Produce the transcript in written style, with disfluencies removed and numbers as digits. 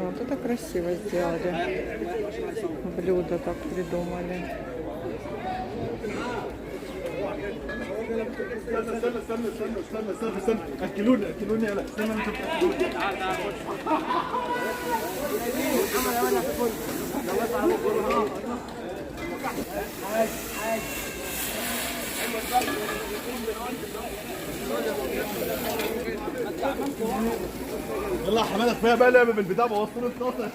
Вот это красиво сделали. Блюдо так придумали. استنى اكلوني يلا استنى انت تاكلوني. يلا يا حماده كفايه بقى لعب بالبتاع بوصله الطاسه.